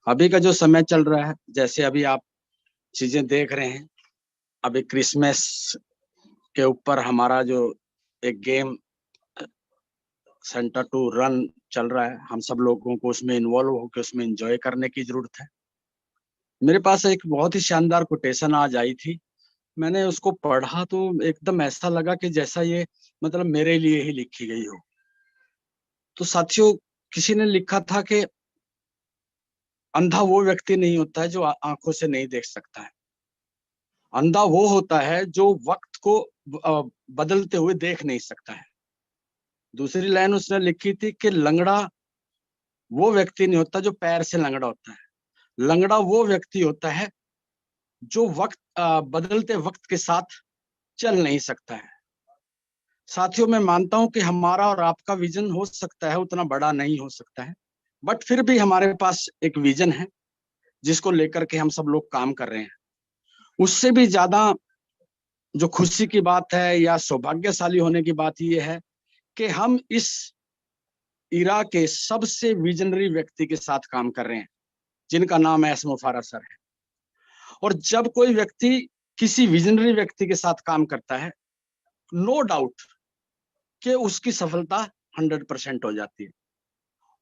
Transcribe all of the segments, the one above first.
अभी का जो समय चल रहा है, जैसे अभी आप चीजें देख रहे हैं, अभी क्रिसमस के ऊपर हमारा जो एक गेम सेंटर टू रन चल रहा है, हम सब लोगों को उसमें इन्वॉल्व होकर उसमें एंजॉय करने की जरूरत है। मेरे पास एक बहुत ही शानदार कोटेशन आज आई थी। मैंने उसको पढ़ा तो एकदम ऐसा लगा कि जैसा ये मतलब मेरे लिए ही लिखी गई हो। तो साथियों, किसी ने लिखा था कि अंधा वो व्यक्ति नहीं होता है जो आंखों से नहीं देख सकता है। अंधा वो होता है जो वक्त को बदलते हुए देख नहीं सकता है। दूसरी लाइन उसने लिखी थी कि लंगड़ा वो व्यक्ति नहीं होता जो पैर से लंगड़ा होता है। लंगड़ा वो व्यक्ति होता है जो बदलते वक्त के साथ चल नहीं सकता है। साथियों, मैं मानता हूं कि हमारा और आपका विजन हो सकता है उतना बड़ा नहीं हो सकता है, बट फिर भी हमारे पास एक विजन है जिसको लेकर के हम सब लोग काम कर रहे हैं। उससे भी ज्यादा जो खुशी की बात है या सौभाग्यशाली होने की बात यह है कि हम इस इरा के सबसे विजनरी व्यक्ति के साथ काम कर रहे हैं, जिनका नाम एस मुफारा सर है। और जब कोई व्यक्ति किसी विजनरी व्यक्ति के साथ काम करता है, नो डाउट कि उसकी सफलता 100% हो जाती है।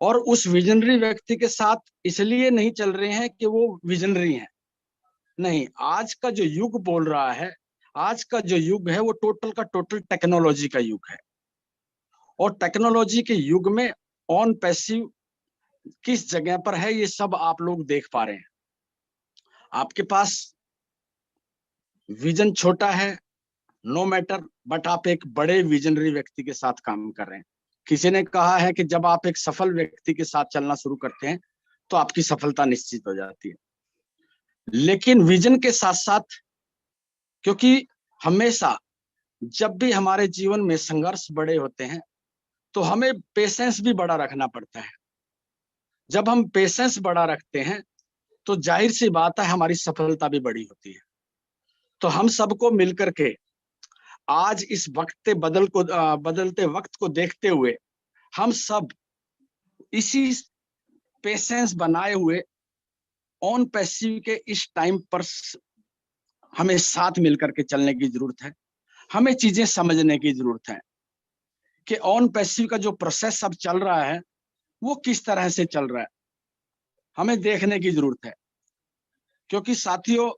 और उस विजनरी व्यक्ति के साथ इसलिए नहीं चल रहे हैं कि वो विजनरी हैं, नहीं। आज का जो युग बोल रहा है, आज का जो युग है वो टोटल का टोटल टेक्नोलॉजी का युग है। और टेक्नोलॉजी के युग में ऑन पैसिव किस जगह पर है, ये सब आप लोग देख पा रहे हैं। आपके पास विजन छोटा है, नो मैटर, बट आप एक बड़े विजनरी व्यक्ति के साथ काम कर रहे हैं। किसी ने कहा है कि जब आप एक सफल व्यक्ति के साथ चलना शुरू करते हैं तो आपकी सफलता निश्चित हो जाती है। लेकिन विजन के साथ साथ, क्योंकि हमेशा जब भी हमारे जीवन में संघर्ष बड़े होते हैं तो हमें पेशेंस भी बड़ा रखना पड़ता है। जब हम पेशेंस बड़ा रखते हैं तो जाहिर सी बात है हमारी सफलता भी बड़ी होती है। तो हम सबको मिलकर के आज इस बदलते वक्त को देखते हुए हम सब इसी पेशेंस बनाए हुए ऑन पैसिव के इस टाइम पर हमें साथ मिलकर के चलने की जरूरत है। हमें चीजें समझने की जरूरत है कि ऑन पैसिव का जो प्रोसेस अब चल रहा है वो किस तरह से चल रहा है, हमें देखने की जरूरत है। क्योंकि साथियों,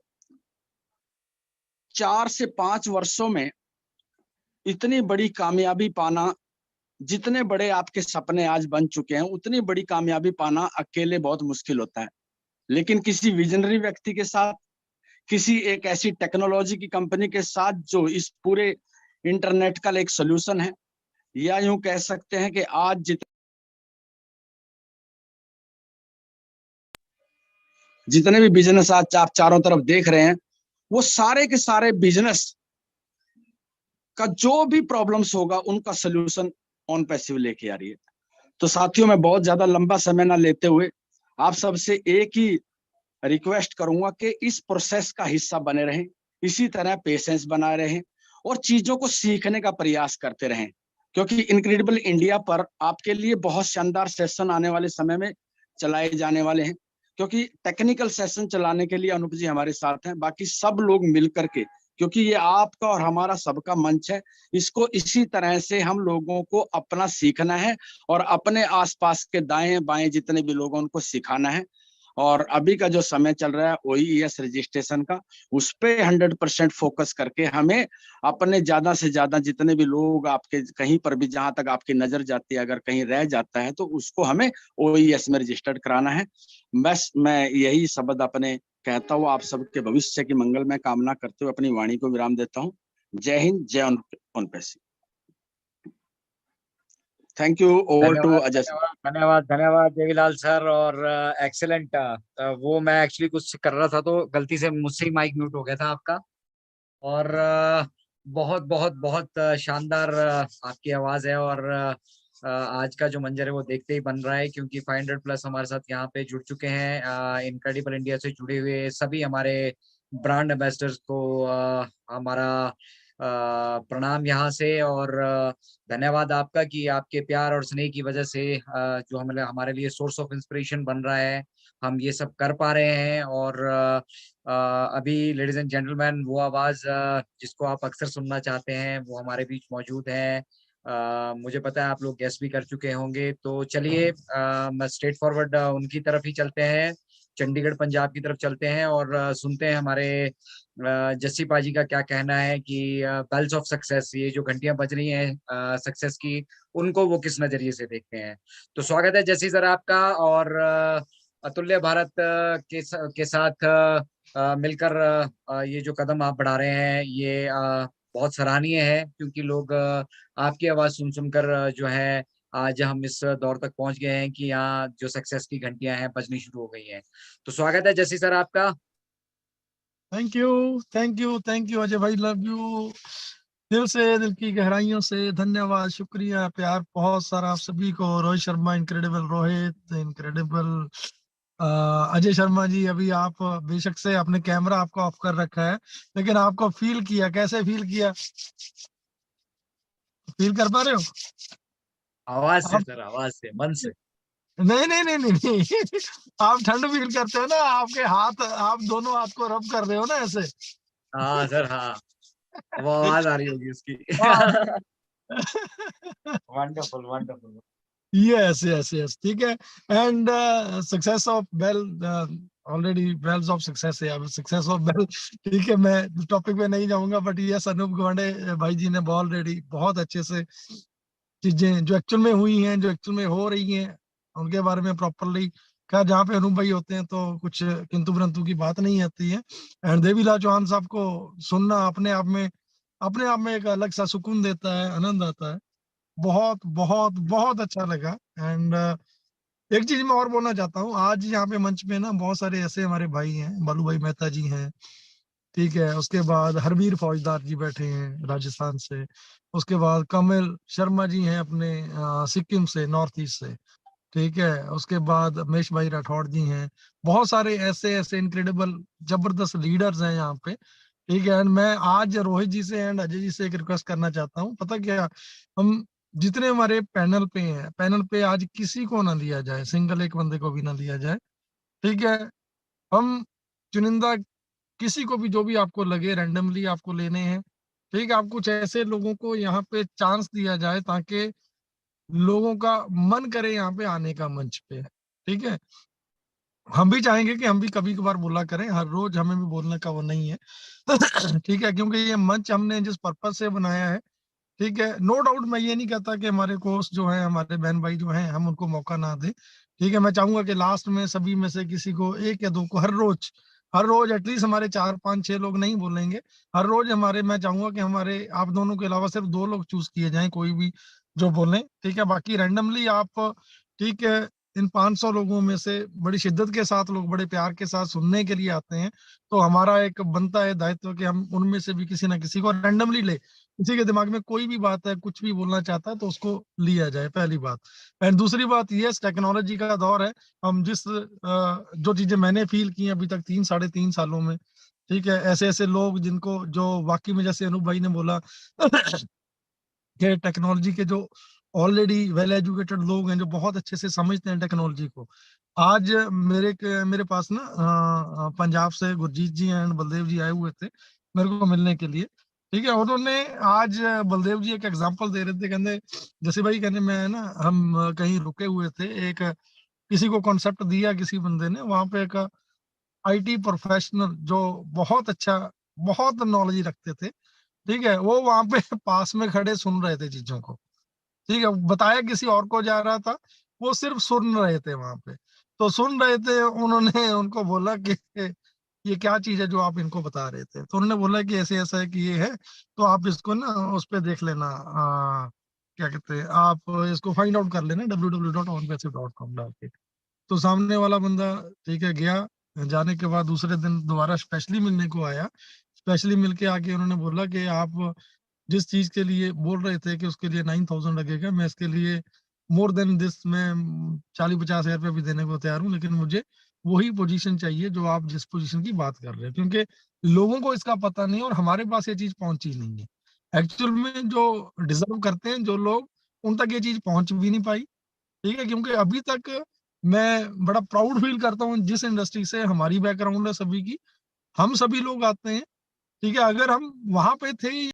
4 से 5 वर्षों में इतनी बड़ी कामयाबी पाना, जितने बड़े आपके सपने आज बन चुके हैं उतनी बड़ी कामयाबी पाना अकेले बहुत मुश्किल होता है। लेकिन किसी विजनरी व्यक्ति के साथ, किसी एक ऐसी टेक्नोलॉजी की कंपनी के साथ जो इस पूरे इंटरनेट का एक सोल्यूशन है, या यूं कह सकते हैं कि आज जितने भी बिजनेस आज आप चारों तरफ देख रहे हैं, वो सारे के सारे बिजनेस का जो भी प्रॉब्लम्स होगा उनका सोल्यूशन ऑन पैसिव लेके आ रही है। तो साथियों, मैं बहुत ज्यादा लंबा समय ना लेते हुए आप सबसे एक ही रिक्वेस्ट करूंगा कि इस प्रोसेस का हिस्सा बने रहें, इसी तरह पेशेंस बनाए रहें और चीजों को सीखने का प्रयास करते रहें। क्योंकि इनक्रेडिबल इंडिया पर आपके लिए बहुत शानदार सेशन आने वाले समय में चलाए जाने वाले हैं। क्योंकि टेक्निकल सेशन चलाने के लिए अनूप जी हमारे साथ हैं, बाकी सब लोग मिलकर के, क्योंकि ये आपका और हमारा सबका मंच है, इसको इसी तरह से हम लोगों को अपना सीखना है और अपने आसपास के दाएं बाएं जितने भी लोगों उनको सिखाना है। और अभी का जो समय चल रहा है OES रजिस्ट्रेशन का, उस पे 100% फोकस करके हमें अपने ज्यादा से ज्यादा जितने भी लोग आपके कहीं पर भी जहां तक आपकी नजर जाती है, अगर कहीं रह जाता है तो उसको हमें OES में रजिस्टर्ड कराना है। बस मैं यही शब्द अपने कहता हूँ, आप सबके भविष्य की मंगल में कामना करते हुए अपनी वाणी को विराम देता हूँ। जय हिंद, जय ओन पैसी। Thank you. ओवर टू धन्यवाद अजय सर। धन्यवाद धन्यवाद धन्यवाद देवीलाल सर। और एक्सेलेंट। वो मैं एक्चुअली कुछ कर रहा था तो गलती से मुझसे ही माइक म्यूट हो गया था आपका। और बहुत बहुत बहुत शानदार आपकी आवाज है। और आज का जो मंजर है वो देखते ही बन रहा है, क्योंकि 500 प्लस हमारे साथ यहाँ पे जुड़ चुके हैं। इनक्रेडिबल इंडिया से जुड़े हुए सभी हमारे ब्रांड एम्बेसडर्स को हमारा प्रणाम यहाँ से। और धन्यवाद आपका कि आपके प्यार और स्नेह की वजह से जो हमारे लिए सोर्स ऑफ इंस्पिरेशन बन रहा है, हम ये सब कर पा रहे हैं। और अभी लेडीज एंड जेंटलमैन, वो आवाज जिसको आप अक्सर सुनना चाहते हैं वो हमारे बीच मौजूद है। मुझे पता है आप लोग गेस भी कर चुके होंगे, तो चलिए मैं स्ट्रेट फॉरवर्ड उनकी तरफ ही चलते हैं, चंडीगढ़ पंजाब की तरफ चलते हैं और सुनते हैं हमारे जस्सी पाजी का क्या कहना है कि बेल्स ऑफ सक्सेस, ये जो घंटियां बज रही हैं सक्सेस की, उनको वो किस नजरिए से देखते हैं। तो स्वागत है जस्सी सर आपका। और अतुल्य भारत के साथ मिलकर ये जो कदम आप बढ़ा रहे हैं, ये बहुत सराहनीय है, क्योंकि लोग आपकी आवाज सुन सुनकर जो है आज हम इस दौर तक पहुंच गए हैं कि यहाँ जो सक्सेस की घंटियां हैं बजनी शुरू हो गई हैं। तो स्वागत है जस्सी सर आपका। Thank you, thank you, thank you Ajay भाई, लव यू दिल से, दिल की गहराइयों से धन्यवाद, शुक्रिया, प्यार बहुत सारा आप सभी को। रोहित शर्मा इनक्रेडिबल, रोहित इनक्रेडिबल, अजय शर्मा जी अभी आप बेशक से आपने कैमरा आपका ऑफ कर रखा है, लेकिन आपको फील किया, कैसे फील किया, फील कर पा रहे हो आवाज से आप? सर, आवाज से, मन से। नहीं नहीं नहीं नहीं, नहीं। आप ठंड फील करते हो ना, आपके हाथ, आप दोनों हाथ को रब कर रहे हो ना ऐसे। हाँ सर, हाँ, वो आवाज आ रही होगी उसकी। हाँ। Wonderful, wonderful. Yes yes yes, ठीक है। And success of bell, already bells of success है, अब सक्सेस ऑफ बेल, ठीक है। मैं टॉपिक पे नहीं जाऊंगा, बट यस, अनूप गवांडे भाई जी ने ऑलरेडी बहुत अच्छे से चीजें जो एक्चुअल में हुई हैं, जो एक्चुअल में हो रही हैं, उनके बारे में प्रॉपरली कहा। जहाँ पे अनूप भाई होते हैं तो कुछ किंतु परंतु की बात नहीं आती है। एंड देवीलाल चौहान साहब को सुनना अपने आप में एक अलग सा सुकून देता है, आनंद आता है। बहुत बहुत बहुत अच्छा लगा। एंड एक चीज मैं और बोलना चाहता हूँ, आज यहाँ पे मंच पे ना बहुत सारे ऐसे हमारे भाई हैं, बालू भाई मेहता जी हैं, ठीक है। उसके बाद हरवीर फौजदार जी बैठे हैं राजस्थान से। उसके बाद कमल शर्मा जी हैं अपने सिक्किम से, नॉर्थ ईस्ट से, ठीक है। उसके बाद महेश भाई राठौड़ जी हैं। बहुत सारे ऐसे ऐसे इनक्रेडिबल जबरदस्त लीडर्स हैं यहाँ पे, ठीक है। एंड मैं आज रोहित जी से एंड अजय जी से एक रिक्वेस्ट करना चाहता हूँ, पता क्या, हम जितने हमारे पैनल पे हैं, पैनल पे आज किसी को ना लिया जाए, सिंगल एक बंदे को भी ना लिया जाए, ठीक है। हम चुनिंदा किसी को भी, जो भी आपको लगे, रैंडमली आपको लेने हैं, ठीक है। आप कुछ ऐसे लोगों को यहाँ पे चांस दिया जाए ताकि लोगों का मन करे यहाँ पे आने का मंच पे, ठीक है। हम भी चाहेंगे कि हम भी कभी कभार बोला करें, हर रोज हमें भी बोलने का वो नहीं है। ठीक है, क्योंकि ये मंच हमने जिस पर्पज से बनाया है, ठीक है, नो डाउट, मैं ये नहीं कहता कि हमारे कोच जो है, हमारे बहन भाई जो हैं, हम उनको मौका ना दें, ठीक है। मैं चाहूंगा कि लास्ट में सभी में से किसी को, एक या दो को, हर रोज एटलीस्ट हमारे 4 5 6 लोग नहीं बोलेंगे, हर रोज हमारे, मैं चाहूंगा कि हमारे आप दोनों के अलावा सिर्फ 2 लोग चूज किए जाएं, कोई भी जो बोले, ठीक है। बाकी रैंडमली आप, ठीक है, इन 500 लोगों में से बड़ी शिद्दत के साथ लोग बड़े प्यार के साथ सुनने के लिए आते हैं, तो हमारा एक बनता है दायित्व कि हम उनमें से भी किसी ना किसी को रैंडमली ले, किसी के दिमाग में कोई भी बात है, कुछ भी बोलना चाहता है, तो उसको लिया जाए, पहली बात। एंड दूसरी बात, यस, टेक्नोलॉजी का दौर है। हम जो चीजें मैंने फील की हैं अभी तक 3 साढ़े 3 सालों में, ठीक है, ऐसे ऐसे लोग जिनको, जो वाकई में, जैसे अनूप भाई ने बोला कि टेक्नोलॉजी के जो ऑलरेडी वेल एजुकेटेड लोग हैं, जो बहुत अच्छे से समझते हैं टेक्नोलॉजी को, आज मेरे पास ना पंजाब से गुरजीत जी एंड बलदेव जी आए हुए थे मेरे को मिलने के लिए, ठीक है। उन्होंने आज, बलदेव जी एक एग्जांपल दे रहे थे, कहते जैसे भाई, कहने मैं ना, हम कहीं रुके हुए थे, एक किसी को कॉन्सेप्ट दिया किसी बंदे ने, वहां पे एक आईटी प्रोफेशनल जो बहुत अच्छा, बहुत नॉलेज रखते थे, ठीक है, वो वहां पे पास में खड़े सुन रहे थे चीजों को, ठीक है। बताया किसी और को जा रहा था, वो सिर्फ सुन रहे थे वहां पे, तो सुन रहे थे। उन्होंने उनको बोला कि ये क्या चीज है जो आप इनको बता रहे थे, तो उन्होंने बोला कि ऐसे ऐसा है कि ये है, तो आप इसको ना उस पे देख लेना, क्या कहते हैं, आप इसको फाइंड आउट कर लेना www.onpassive.com डाल के। तो सामने वाला बंदा, ठीक है, गया, जाने के बाद दूसरे दिन दोबारा स्पेशली मिलने को आया, स्पेशली मिलके आके उन्होंने बोला कि आप जिस चीज के लिए बोल रहे थे कि उसके लिए 9,000 लगेगा, मैं इसके लिए मोर देन दिस, मैं 40-50 हजार रुपये भी देने को तैयार हूँ, लेकिन मुझे वही पोजीशन चाहिए जो आप जिस पोजीशन की बात कर रहे हैं, क्योंकि लोगों को इसका पता नहीं है और हमारे पास ये चीज पहुंची नहीं है। एक्चुअल में जो डिजर्व करते हैं जो लोग, उन तक ये चीज पहुंच भी नहीं पाई, ठीक है। क्योंकि अभी तक मैं बड़ा प्राउड फील करता हूँ जिस इंडस्ट्री से हमारी बैकग्राउंड है सभी की, हम सभी लोग आते हैं, ठीक है। अगर हम वहां पे थे